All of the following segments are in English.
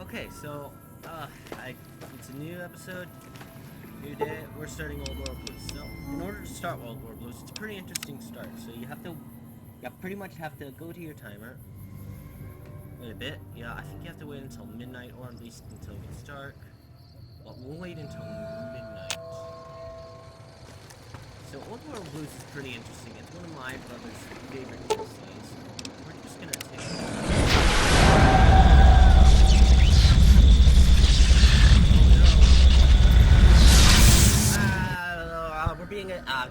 Okay, so, it's a new episode, new day. We're starting World War Blues. So, in order to start World War Blues, it's a pretty interesting start. So you pretty much have to go to your timer. Wait a bit. Yeah, I think you have to wait until midnight, or at least until it gets dark. Well, we'll wait until midnight. So, World War Blues is pretty interesting. It's one of my brother's favorite DLCs. We're just gonna take.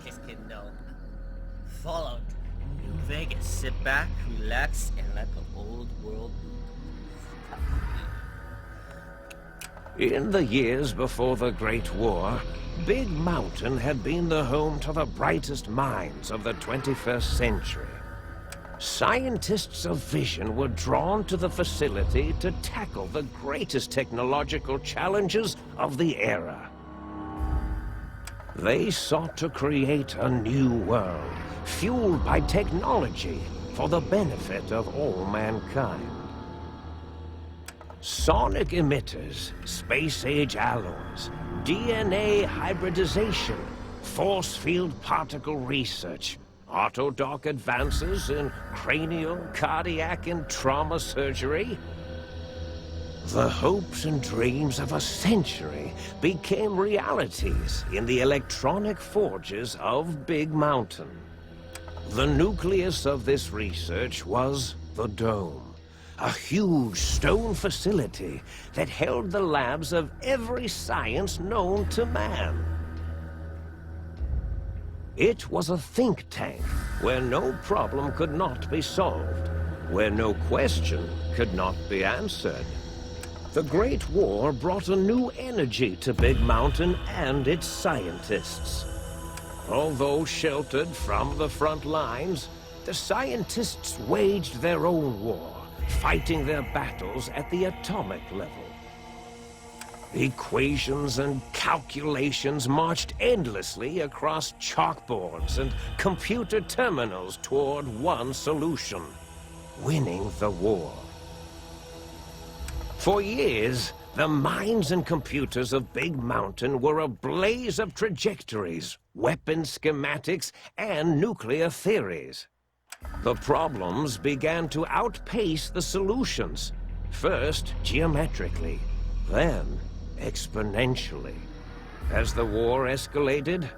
Just kidding, no. Fallout New Vegas. Sit back, relax, and let the old world move. In the years before the Great War, Big Mountain had been the home to the brightest minds of the 21st century. Scientists of vision were drawn to the facility to tackle the greatest technological challenges of the era. They sought to create a new world, fueled by technology for the benefit of all mankind. Sonic emitters, space-age alloys, DNA hybridization, force field particle research, autodoc advances in cranial, cardiac, and trauma surgery. The hopes and dreams of a century became realities in the electronic forges of Big Mountain. The nucleus of this research was the Dome, a huge stone facility that held the labs of every science known to man. It was a think tank where no problem could not be solved, where no question could not be answered. The Great War brought a new energy to Big Mountain and its scientists. Although sheltered from the front lines, the scientists waged their own war, fighting their battles at the atomic level. Equations and calculations marched endlessly across chalkboards and computer terminals toward one solution: winning the war. For years, the minds and computers of Big Mountain were a blaze of trajectories, weapon schematics, and nuclear theories. The problems began to outpace the solutions, first geometrically, then exponentially. As the war escalated,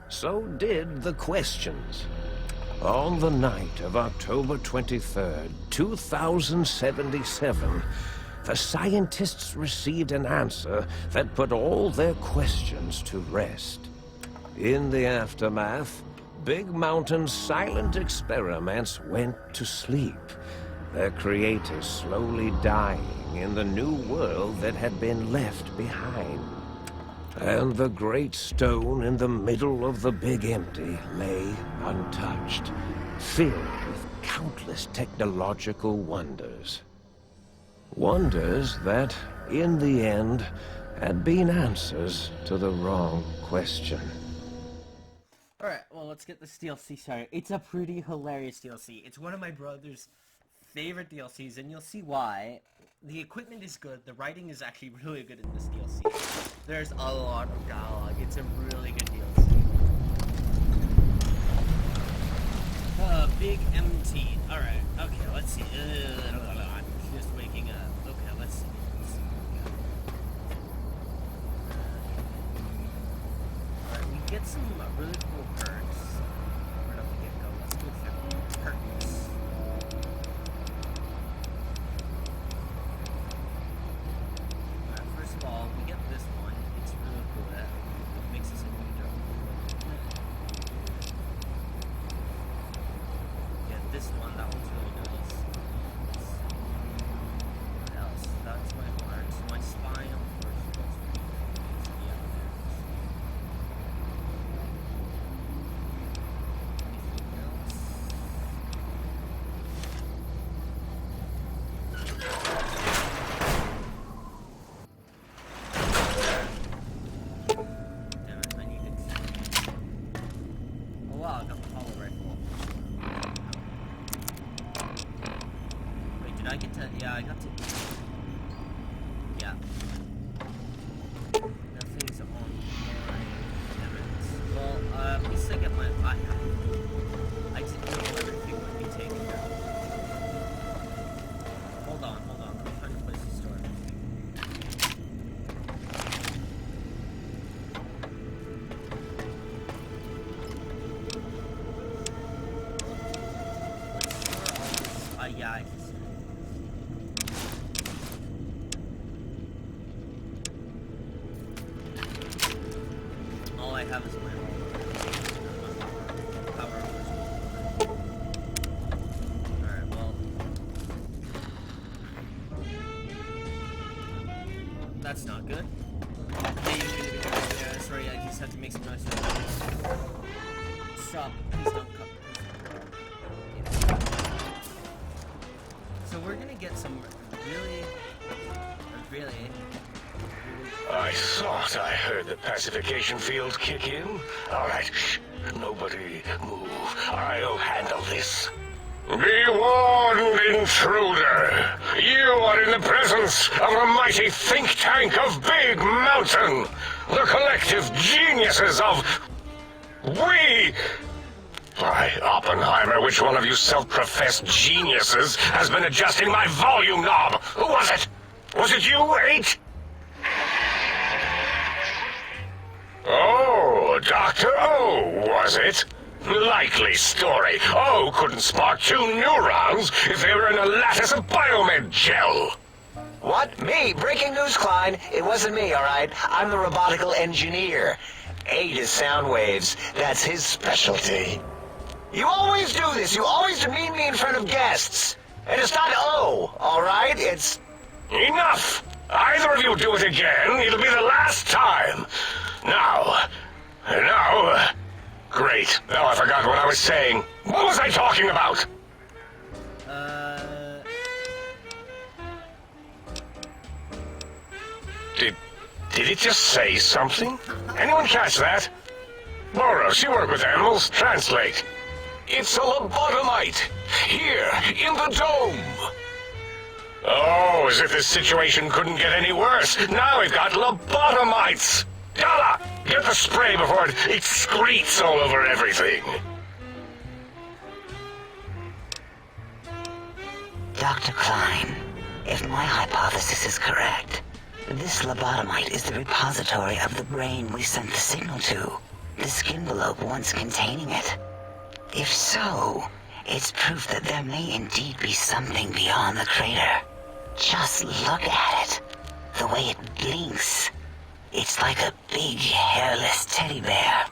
so did the questions. On the night of October 23rd, 2077, the scientists received an answer that put all their questions to rest. In the aftermath, Big Mountain's silent experiments went to sleep, their creators slowly dying in the new world that had been left behind. And the great stone in the middle of the Big Empty lay untouched, filled with countless technological wonders. Wonders that, in the end, had been answers to the wrong question. Alright, well, let's get this DLC started. It's a pretty hilarious DLC. It's one of my brother's favorite DLCs, and you'll see why. The equipment is good. The writing is actually really good in this DLC. There's a lot of dialogue. It's a really good DLC. Big MT. Alright, okay, let's see. I'm just waking up. Okay, let's see. Alright, we get some really cool perks. Right off the get-go. Let's go for perks. First of all, we get this one. It's really cool. That makes us a new drone. Yeah, this one. That one's really nice. What else? That's my heart. My spine, of course. That's really nice. Yeah, have as my power armors. Alright, well. That's not good. Hey, you're gonna be there. Sorry, I just have to make some noise. Stop. Please don't come. So we're gonna get some really. I thought I heard the pacification field kick in. All right, shh. Nobody move. I'll handle this. Be warned, intruder. You are in the presence of the mighty think tank of Big Mountain. The collective geniuses of... We... By Oppenheimer, which one of you self-professed geniuses has been adjusting my volume knob? Who was it? Was it you, 8? Oh, Dr. O, was it? Likely story. O couldn't spark 2 neurons if they were in a lattice of biomed gel. What? Me? Breaking news, Klein. It wasn't me, all right? I'm the robotical engineer. 8 is sound waves. That's his specialty. You always do this. You always demean me in front of guests. And it's not O, all right? It's... Enough! Either of you do it again, it'll be the last time. Now... Great. Now I forgot what I was saying. What was I talking about? Did it just say something? Anyone catch that? Boros, you work with animals. Translate. It's a lobotomite. Here, in the dome. Oh, as if this situation couldn't get any worse. Now we've got lobotomites. Dala, get the spray before it excretes all over everything. Dr. Klein, if my hypothesis is correct, this lobotomite is the repository of the brain we sent the signal to, the skinvelope once containing it. If so, it's proof that there may indeed be something beyond the crater. Just look at it. The way it blinks. It's like a big, hairless teddy bear.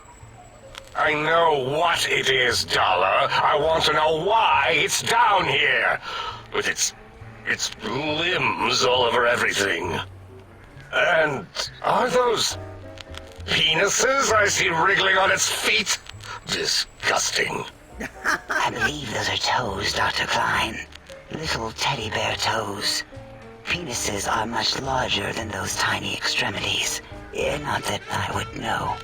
I know what it is, Dala. I want to know why it's down here. With its limbs all over everything. And are those penises I see wriggling on its feet? Disgusting. I believe those are toes, Dr. Klein. Little teddy bear toes. Penises are much larger than those tiny extremities. Not that I would know.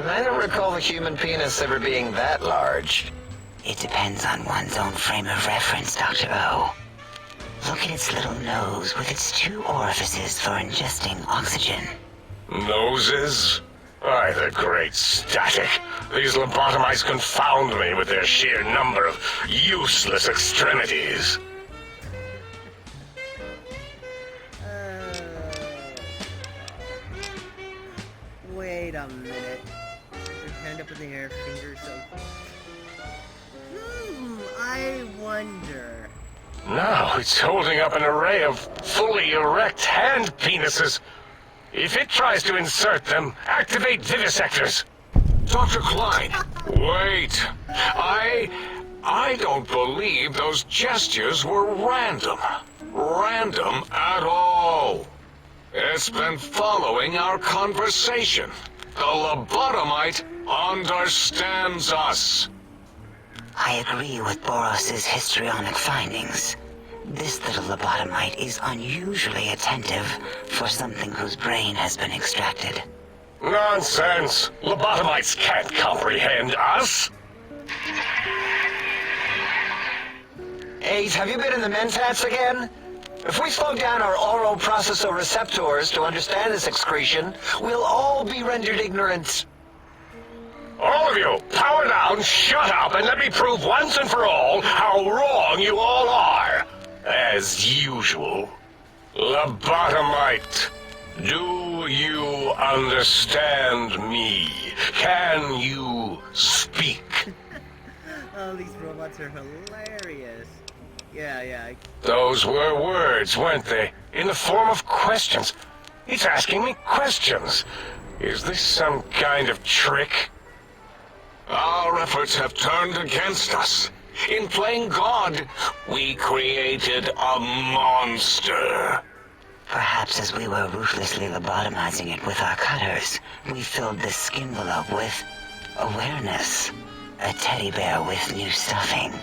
I don't recall the human penis ever being that large. It depends on one's own frame of reference, Dr. O. Look at its little nose with its 2 orifices for ingesting oxygen. Noses? By the great static. These lobotomites confound me with their sheer number of useless extremities. Wait a minute. Your hand up in the air, fingers so... I wonder... Now it's holding up an array of fully erect hand penises. If it tries to insert them, activate vivisectors. Dr. Klein, wait. I don't believe those gestures were random. Random at all. It's been following our conversation. The lobotomite understands us. I agree with Boros' histrionic findings. This little lobotomite is unusually attentive for something whose brain has been extracted. Nonsense! Lobotomites can't comprehend us! 8, have you been in the mentats again? If we slow down our oral processoreceptors to understand this excretion, we'll all be rendered ignorant. All of you, power down, shut up, and let me prove once and for all how wrong you all are. As usual. Lobotomite, do you understand me? Can you speak? Oh, these robots are hilarious. Yeah. Those were words, weren't they? In the form of questions. It's asking me questions. Is this some kind of trick? Our efforts have turned against us. In playing God, we created a monster. Perhaps as we were ruthlessly lobotomizing it with our cutters, we filled this skin envelope with awareness. A teddy bear with new stuffing.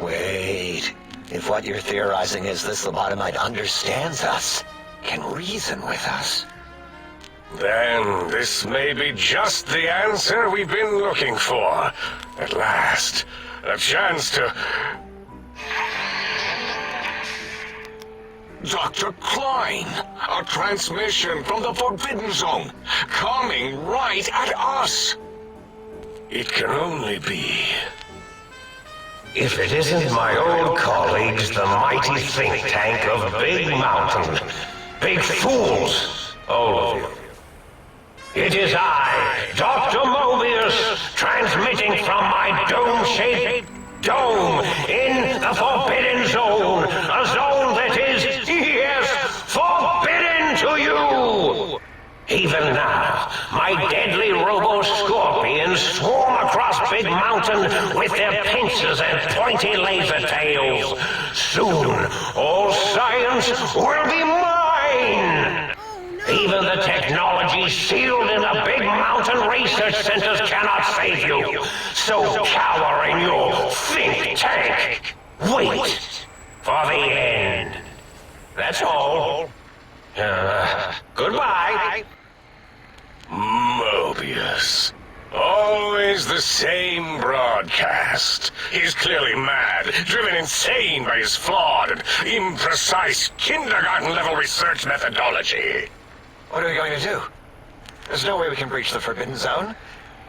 Wait. If what you're theorizing is this lobotomite understands us, can reason with us, then this may be just the answer we've been looking for. At last, a chance to... Dr. Klein, a transmission from the Forbidden Zone, coming right at us. It can only be... If it isn't my old colleagues, the mighty think tank of Big Mountain. Big fools, all of you. It is I, Dr. Mobius, transmitting from my dome-shaped dome in the Forbidden Zone. A zone that is, yes, forbidden to you! Even now, my deadly robo-scorpions swarm across Big Mountain with their pincers and pointy laser tails. Soon, all science will be mine! Even the technology sealed in the Big Mountain research centers cannot save you. So cower in your think tank. Wait for the end. That's all. Goodbye. Mobius. Always the same broadcast. He's clearly mad, driven insane by his flawed and imprecise kindergarten-level research methodology. what are we going to do? There's no way we can breach the Forbidden Zone.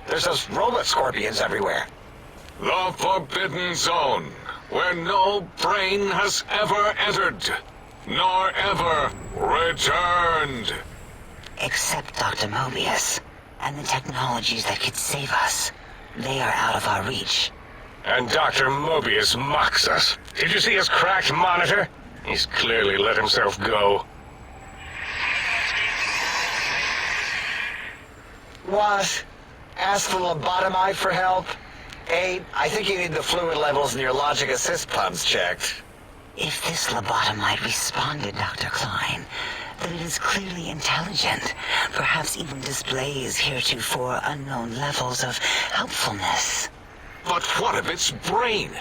There's those robot scorpions everywhere. The Forbidden Zone, where no brain has ever entered, nor ever returned. Except Dr. Mobius, and the technologies that could save us. They are out of our reach. And Dr. Mobius mocks us. Did you see his cracked monitor? He's clearly let himself go. What? Ask the lobotomite for help? I think you need the fluid levels in your logic assist pumps checked. If this lobotomite responded, Dr. Klein, then it is clearly intelligent, perhaps even displays heretofore unknown levels of helpfulness. But what of its brain?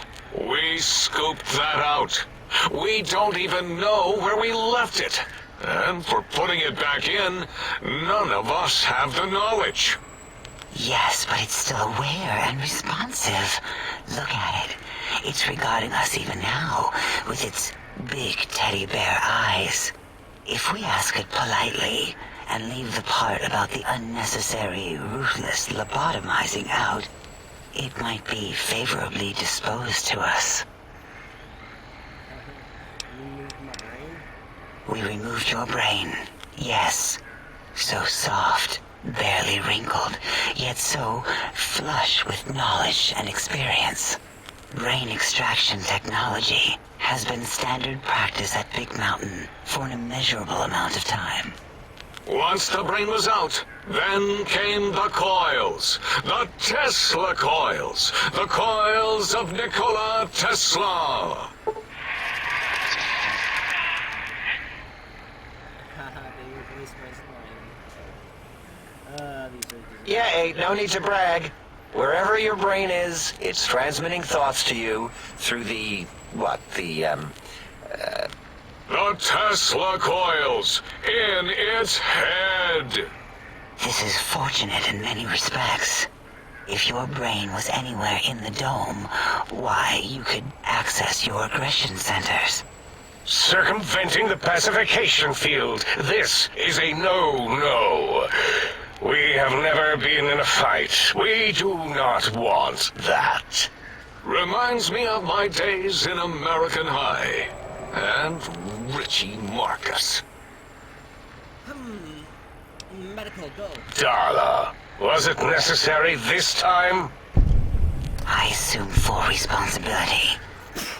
We scooped that out. We don't even know where we left it. And for putting it back in, none of us have the knowledge. Yes, but it's still aware and responsive. Look at it. It's regarding us even now, with its big teddy bear eyes. If we ask it politely, and leave the part about the unnecessary, ruthless lobotomizing out, it might be favorably disposed to us. We removed your brain, yes. So soft, barely wrinkled, yet so flush with knowledge and experience. Brain extraction technology has been standard practice at Big Mountain for an immeasurable amount of time. Once the brain was out, then came the coils. The Tesla coils. The coils of Nikola Tesla. Yeah, no need to brag. Wherever your brain is, it's transmitting thoughts to you through the Tesla coils in its head. This is fortunate in many respects. If your brain was anywhere in the dome, why, you could access your aggression centers. Circumventing the pacification field. This is a no-no. We have never been in a fight. We do not want that. Reminds me of my days in American High. And Richie Marcus. Medical, go. Darla, was it necessary this time? I assume full responsibility.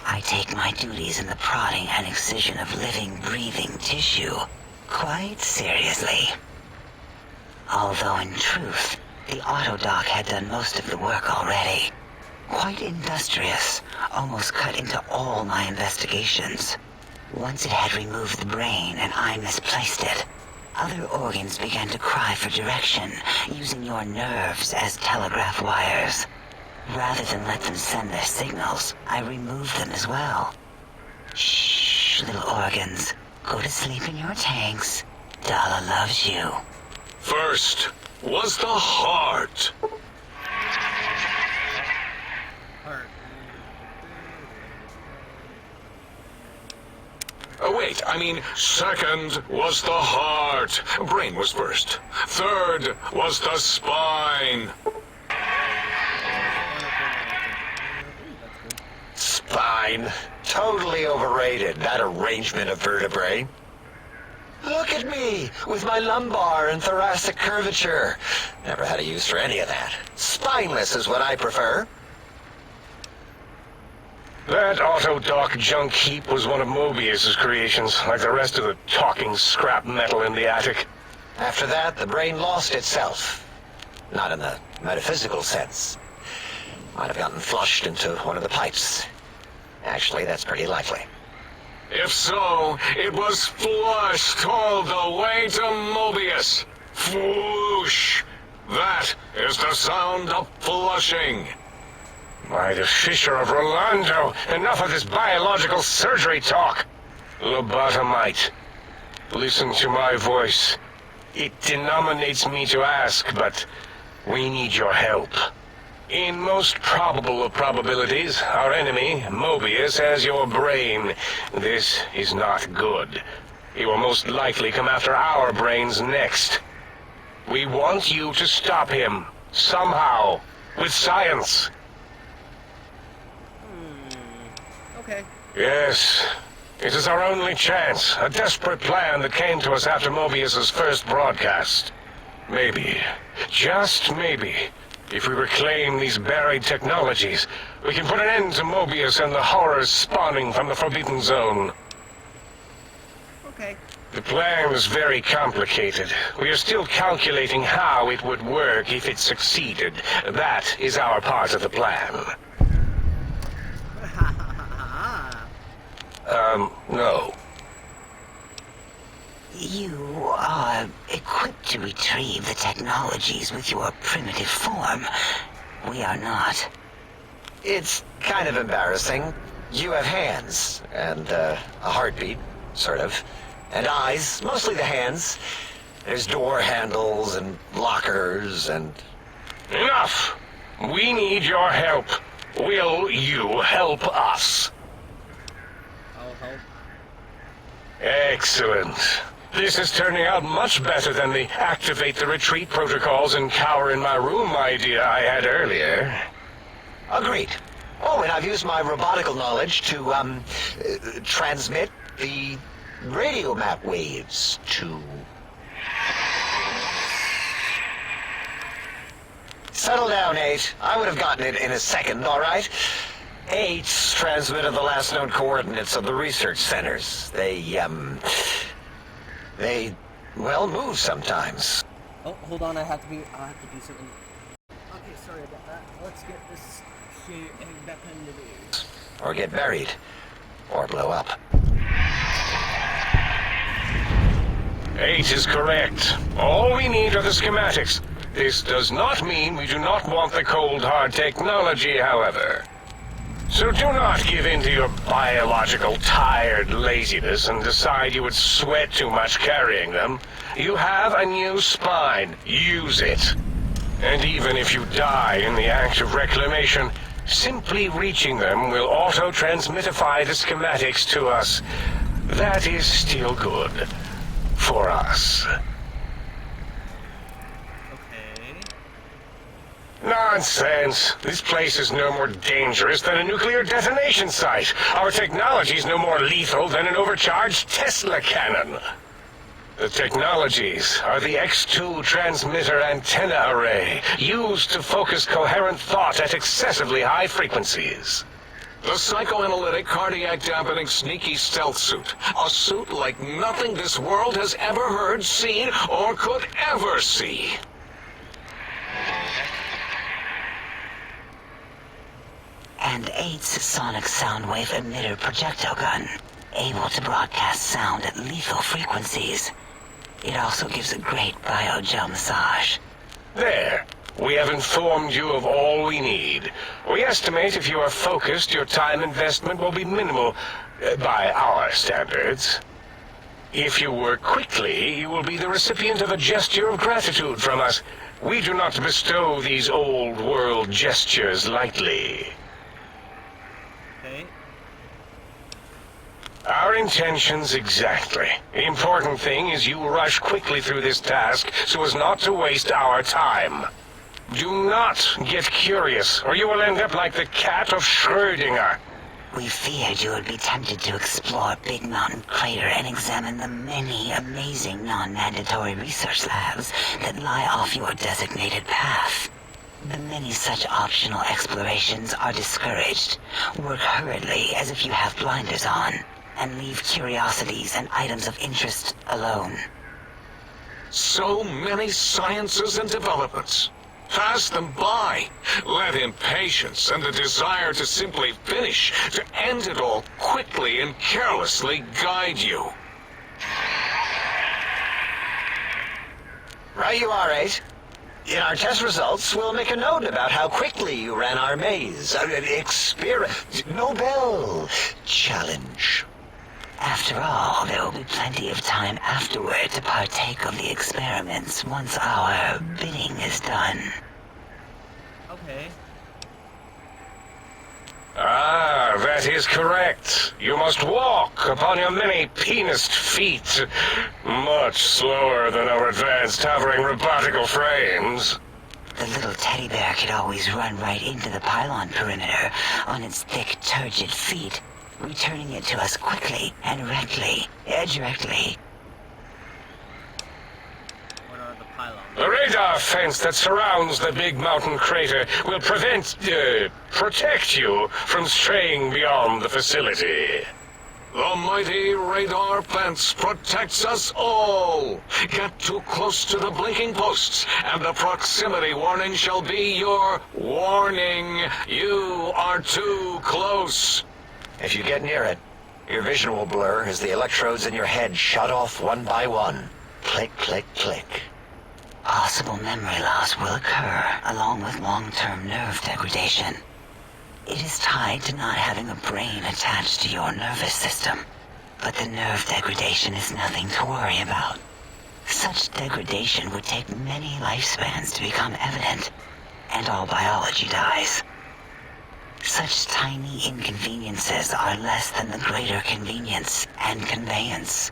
I take my duties in the prodding and excision of living, breathing tissue quite seriously. Although in truth, the autodock had done most of the work already. Quite industrious, almost cut into all my investigations. Once it had removed the brain and I misplaced it, other organs began to cry for direction, using your nerves as telegraph wires. Rather than let them send their signals, I removed them as well. Shh, little organs. Go to sleep in your tanks. Dala loves you. First was the heart. Heart. Oh, wait, I mean, second was the heart. Brain was first. Third was the spine. Spine. Totally overrated, that arrangement of vertebrae. Look at me, with my lumbar and thoracic curvature. Never had a use for any of that. Spineless is what I prefer. That autodock junk heap was one of Mobius's creations, like the rest of the talking scrap metal in the attic. After that, the brain lost itself. Not in the metaphysical sense. Might have gotten flushed into one of the pipes. Actually, that's pretty likely. If so, it was flushed all the way to Mobius. Flush! That is the sound of flushing. By the Fisher of Rolando, enough of this biological surgery talk. Lobotomite, listen to my voice. It denominates me to ask, but we need your help. In most probable of probabilities, our enemy, Mobius, has your brain. This is not good. He will most likely come after our brains next. We want you to stop him, somehow, with science. Okay. Yes, it is our only chance, a desperate plan that came to us after Mobius's first broadcast. Maybe, just maybe, if we reclaim these buried technologies, we can put an end to Mobius and the horrors spawning from the Forbidden Zone. Okay. The plan is very complicated. We are still calculating how it would work if it succeeded. That is our part of the plan. No. You are equipped to retrieve the technologies with your primitive form. We are not. It's kind of embarrassing. You have hands, and a heartbeat, sort of. And eyes, mostly the hands. There's door handles and lockers and... Enough! We need your help. Will you help us? I'll help. Excellent. This is turning out much better than the activate the retreat protocols and cower in my room idea I had earlier. Agreed. Oh, and I've used my robotical knowledge to, transmit the radio map waves to... Settle down, 8. I would have gotten it in a second, all right? 8's transmitted the last known coordinates of the research centers. They, well, move sometimes. Oh, hold on, I have to do something. Okay, sorry about that. Let's get this shit back into the... Or get buried. Or blow up. 8 is correct. All we need are the schematics. This does not mean we do not want the cold hard technology, however. So do not give in to your biological tired laziness and decide you would sweat too much carrying them. You have a new spine. Use it. And even if you die in the act of reclamation, simply reaching them will auto-transmitify the schematics to us. That is still good. For us. Okay. Nonsense. This place is no more dangerous than a nuclear detonation site. Our technology is no more lethal than an overcharged Tesla cannon. The technologies are the X2 transmitter antenna array, used to focus coherent thought at excessively high frequencies. The psychoanalytic, cardiac-dampening, sneaky stealth suit. A suit like nothing this world has ever heard, seen, or could ever see. And 8's sonic soundwave emitter projectile gun, able to broadcast sound at lethal frequencies. It also gives a great biogel massage. There. We have informed you of all we need. We estimate if you are focused, your time investment will be minimal, by our standards. If you work quickly, you will be the recipient of a gesture of gratitude from us. We do not bestow these old-world gestures lightly. Okay. Our intentions exactly. The important thing is you rush quickly through this task so as not to waste our time. Do not get curious, or you will end up like the cat of Schrödinger. We feared you would be tempted to explore Big Mountain Crater and examine the many amazing non-mandatory research labs that lie off your designated path. The many such optional explorations are discouraged. Work hurriedly as if you have blinders on, and leave curiosities and items of interest alone. So many sciences and developments. Pass them by. Let impatience and the desire to simply finish, to end it all quickly and carelessly guide you. Right you are, 8. In our test results, we'll make a note about how quickly you ran our maze. Nobel Challenge. After all, there will be plenty of time afterward to partake of the experiments once our bidding is done. Okay. Ah, that is correct. You must walk upon your many penised feet. Much slower than our advanced hovering robotical frames. The little teddy bear could always run right into the pylon perimeter on its thick, turgid feet, returning it to us quickly and directly. What are the pylons? The radar fence that surrounds the Big Mountain Crater will protect you from straying beyond the facility. The mighty radar fence protects us all. Get too close to the blinking posts, and the proximity warning shall be your warning. You are too close. If you get near it, your vision will blur as the electrodes in your head shut off one by one. Click, click, click. Possible memory loss will occur, along with long-term nerve degradation. It is tied to not having a brain attached to your nervous system, but the nerve degradation is nothing to worry about. Such degradation would take many lifespans to become evident, and all biology dies. Such tiny inconveniences are less than the greater convenience and conveyance.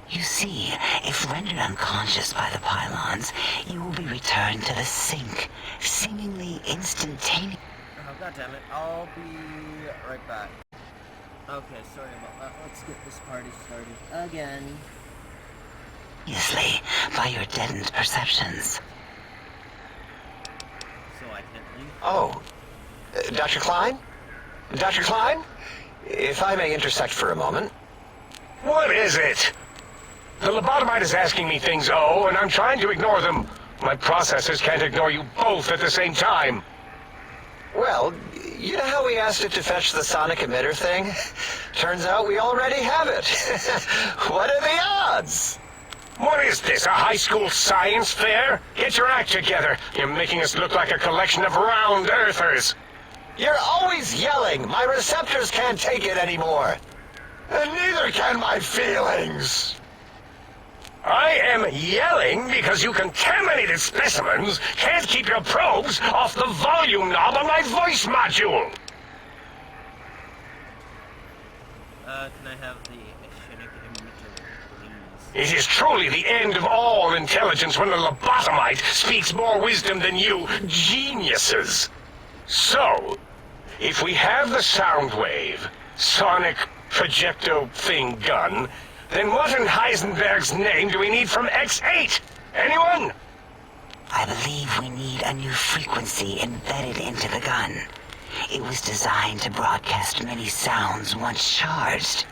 You see, if rendered unconscious by the pylons, you will be returned to the sink, seemingly instantaneously. Oh, goddammit. I'll be right back. Okay, sorry about that. Let's get this party started again. By your deadened perceptions. So I can't leave? Oh, Dr. Klein? Dr. Klein? If I may intersect for a moment. What is it? The lobotomite is asking me things, and I'm trying to ignore them. My processors can't ignore you both at the same time. Well, you know how we asked it to fetch the sonic emitter thing? Turns out we already have it. What are the odds? What is this, a high school science fair? Get your act together. You're making us look like a collection of round earthers. You're always yelling. My receptors can't take it anymore. And neither can my feelings. I am yelling because you contaminated specimens can't keep your probes off the volume knob on my voice module. Can I have the sonic emitter, please? It is truly the end of all intelligence when the lobotomite speaks more wisdom than you geniuses. So, if we have the sound wave, sonic projecto thing gun, then what in Heisenberg's name do we need from X8? Anyone? I believe we need a new frequency embedded into the gun. It was designed to broadcast many sounds once charged.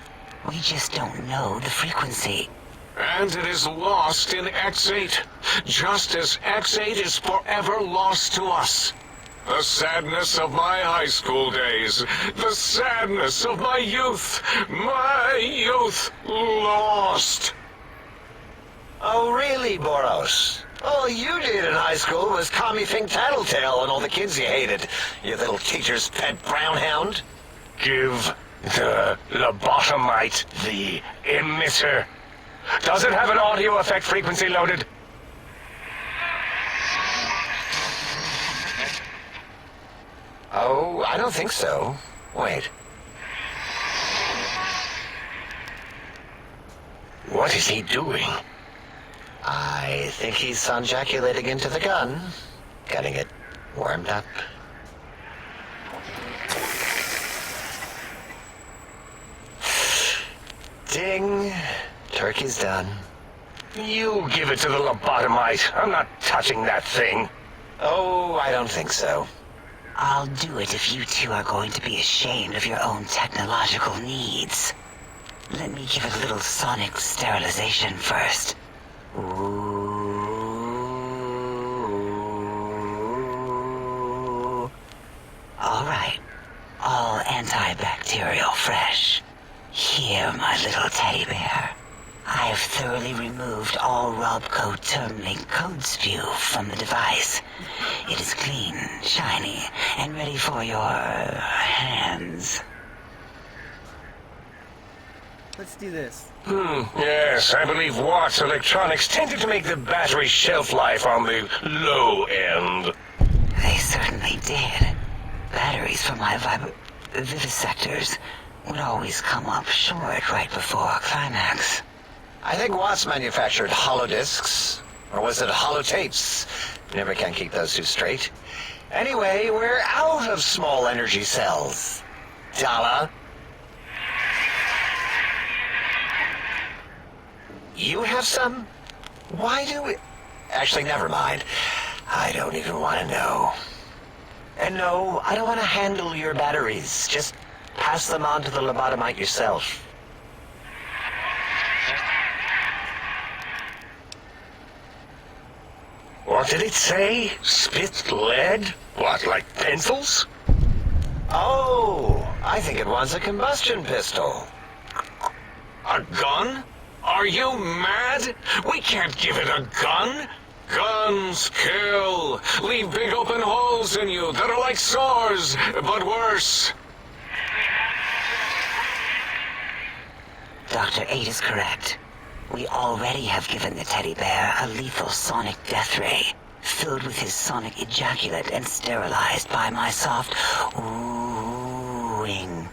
We just don't know the frequency. And it is lost in X8, just as X8 is forever lost to us. The sadness of my high school days, the sadness of my youth lost. Oh, really, Boros? All you did in high school was call me Fink Tattletale and all the kids you hated, you little teacher's pet brown hound. Give the lobotomite the emitter. Does it have an audio effect frequency loaded? Oh, I don't think so. Wait. What is he doing? I think he's sonjaculating into the gun, getting it warmed up. Ding. Turkey's done. You give it to the lobotomite. I'm not touching that thing. Oh, I don't think so. I'll do it if you two are going to be ashamed of your own technological needs. Let me give it a little sonic sterilization first. Ooh. All right. All antibacterial fresh. Here, my little teddy bear. I have thoroughly removed all Robco termlink code spew from the device. It is clean, shiny, and ready for your hands. Let's do this. Yes, I believe Watt's electronics tended to make the battery shelf life on the low end. They certainly did. Batteries for my vivisectors would always come up short right before a climax. I think Watts manufactured holodiscs. Or was it holotapes? Never can keep those two straight. Anyway, we're out of small energy cells. Dala. You have some? Why do we... Actually, never mind. I don't even want to know. And no, I don't want to handle your batteries. Just pass them on to the lobotomite yourself. What did it say? Spit lead? What, like pencils? Oh, I think it wants a combustion pistol. A gun? Are you mad? We can't give it a gun. Guns kill. Leave big open holes in you that are like sores, but worse. Dr. 8 is correct. We already have given the teddy bear a lethal sonic death ray, filled with his sonic ejaculate and sterilized by my soft oohing.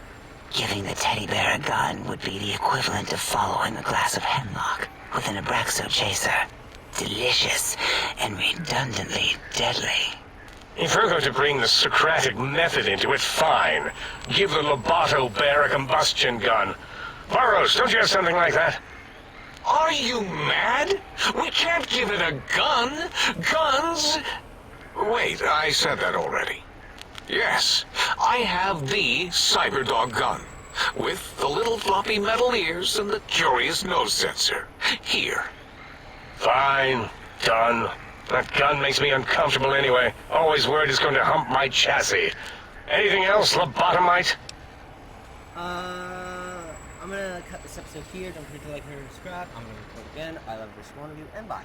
Giving the teddy bear a gun would be the equivalent of following a glass of hemlock with an Abraxo chaser. Delicious and redundantly deadly. If we're going to bring the Socratic method into it, fine. Give the Loboto bear a combustion gun. Burroughs, don't you have something like that? Are you mad? We can't give it a gun. Guns... Wait, I said that already. Yes, I have the Cyberdog gun, with the little floppy metal ears and the curious nose sensor. Here. Fine. Done. That gun makes me uncomfortable anyway. Always worried it's going to hump my chassis. Anything else, lobotomite? I'm gonna cut this episode here. Don't forget to like, and subscribe. I'm gonna record again. I love this one of you, and bye.